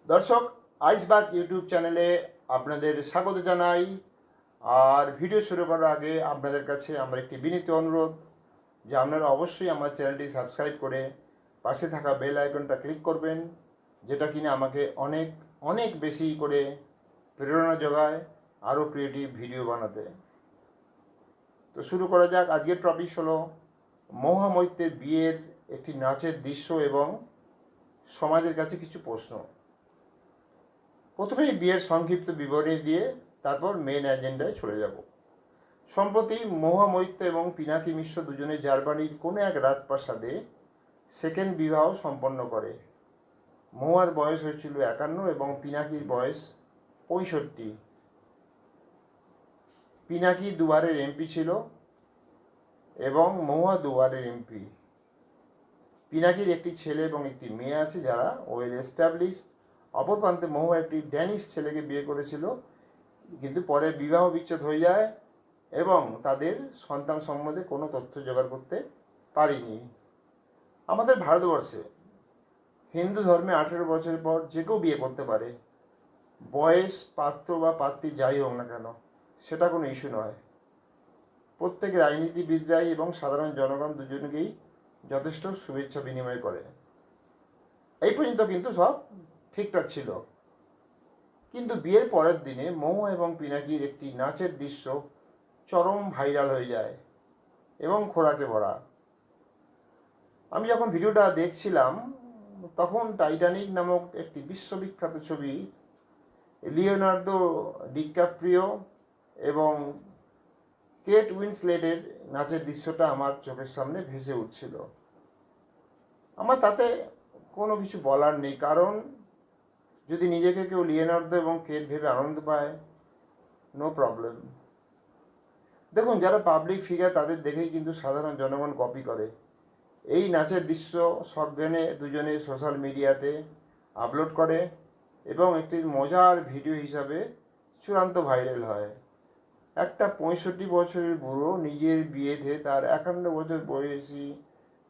দর্শক, আইসবাগ ইউটিউব চ্যানেলে আপনাদের স্বাগত জানাই। আর ভিডিও শুরু করার আগে আপনাদের কাছে আমার একটি বিনীত অনুরোধ যে আপনারা অবশ্যই আমার চ্যানেলটি সাবস্ক্রাইব করে পাশে থাকা বেল আইকনটা ক্লিক করবেন, যেটা কিনা আমাকে অনেক অনেক বেশি করে প্রেরণা যোগায় আরও ক্রিয়েটিভ ভিডিও বানাতে। তো শুরু করা যাক। আজকের টপিক হলো মহামৈত্রের বিয়ের একটি নাচের দৃশ্য এবং সমাজের কাছে কিছু প্রশ্ন। প্রথমেই বিয়ের সংক্ষিপ্ত বিবরণী দিয়ে তারপর মেন এজেন্ডায় চলে যাব। সম্প্রতি মহামৈত্র এবং পিনাকি মিশ্র দুজনে জার্মানির কোনো এক রাজপ্রাসাদে সেকেন্ড বিবাহ সম্পন্ন করে। মহুয়ার বয়স হয়েছিল 51 এবং পিনাকির বয়স 65। পিনাকি দুবারের এমপি ছিল এবং মহুয়া দুবারের এমপি। পিনাকির একটি ছেলে এবং একটি মেয়ে আছে যারা ওয়েল এস্টাবলিশ। অপর প্রান্তে মহুয়া একটি ড্যানিশ ছেলেকে বিয়ে করেছিল, কিন্তু পরে বিবাহ বিচ্ছেদ হয়ে যায় এবং তাদের সন্তান সম্বন্ধে কোনো তথ্য জোগাড় করতে পারিনি। আমাদের ভারতবর্ষে হিন্দু ধর্মে 18 বছরের পর যে কেউ বিয়ে করতে পারে। বয়স, পাত্র বা পাত্রী যাই হোক না কেন, সেটা কোনো ইস্যু নয়। প্রত্যেক রাজনীতিবিদরাই এবং সাধারণ জনগণ দুজনকেই যথেষ্ট শুভেচ্ছা বিনিময় করে। এই পর্যন্ত কিন্তু সব ঠিকঠাক ছিল। কিন্তু বিয়ের পরের দিনে মহুয়া এবং পিনাকির একটি নাচের দৃশ্য চরম ভাইরাল হয়ে যায় এবং খোরাকে ভরা। আমি যখন ভিডিওটা দেখছিলাম তখন টাইটানিক নামক একটি বিশ্ববিখ্যাত ছবি লিওনার্দো ডিক্যাপ্রিও এবং কেট উইন্সলেটের নাচের দৃশ্যটা আমার চোখের সামনে ভেসে উঠছিল। আমার তাতে কোনো কিছু বলার নেই, কারণ যদি নিজেকে কেউ লিওনার্দো এবং কেট ভেবে আনন্দ পায়, নো প্রবলেম। দেখুন, যারা পাবলিক ফিগার তাদের দেখেই কিন্তু সাধারণ জনগণ কপি করে। এই নাচের দৃশ্য সজ্ঞানে দুজনে সোশ্যাল মিডিয়াতে আপলোড করে এবং একটি মজার ভিডিও হিসাবে চূড়ান্ত ভাইরাল হয়। একটা 65 বছরের বুড়ো নিজের বিয়েতে তার 51 বছর বয়সী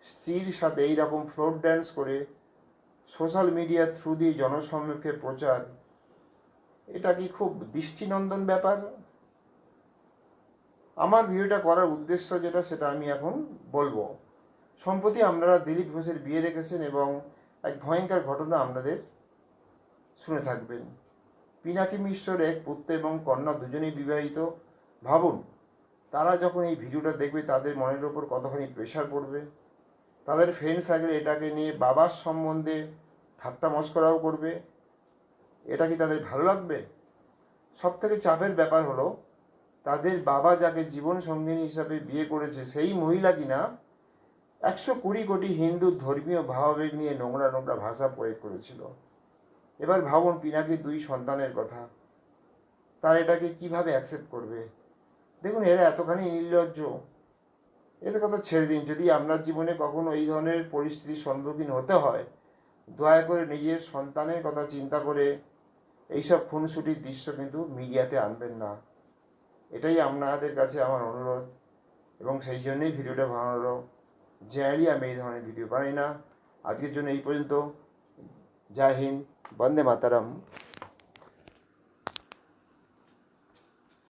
স্ত্রীর সাথে এইরকম ফ্লোর ড্যান্স করে সোশ্যাল মিডিয়ার থ্রু দিয়ে জনসম্মুখে প্রচার, এটা কি খুব দৃষ্টিনন্দন ব্যাপার? আমার ভিডিওটা করার উদ্দেশ্য যেটা, সেটা আমি এখন বলবো। সম্প্রতি আপনারা দিলীপ ঘোষের বিয়ে দেখেছেন এবং এক ভয়ঙ্কর ঘটনা আপনাদের শুনে থাকবেন। পিনাকি মিশ্রর এক পুত্র এবং কন্যা দুজনেই বিবাহিত। ভাবুন, তারা যখন এই ভিডিওটা দেখবে তাদের মনের ওপর কতখানি প্রেশার পড়বে। তাদের ফ্রেন্ড সার্কেল এটাকে নিয়ে বাবার সম্বন্ধে ঠাট্টা মস্করাও করবে। এটা কি তাদের ভালো লাগবে? সবথেকে চাপের ব্যাপার হলো, তাদের বাবা যাকে জীবন সঙ্গিনী হিসাবে বিয়ে করেছে সেই মহিলা কিনা 120 কোটি হিন্দুর ধর্মীয় ভাবাবেগ নিয়ে নোংরা নোংরা ভাষা প্রয়োগ করেছিল। এবার ভাবুন পিনাকির 2 সন্তানের কথা, তারা এটাকে কিভাবে অ্যাকসেপ্ট করবে? দেখুন, এরা এতখানি নির্লজ্জ। এদের কথা ছেড়ে দিন। যদি আপনার জীবনে কখনো এই ধরনের পরিস্থিতির সম্মুখীন হতে হয়, দয়া করে নিজের সন্তানের কথা চিন্তা করে এইসব খুনসুটির দৃশ্য কিন্তু মিডিয়াতে আনবেন না। এটাই আপনাদের কাছে আমার অনুরোধ এবং সেই জন্যই ভিডিওটা বানানো। জেনারেলি আমি এই ধরনের ভিডিও বানাই না। আজকের জন্য এই পর্যন্ত। জয় হিন্দ, বন্দে মাতারাম।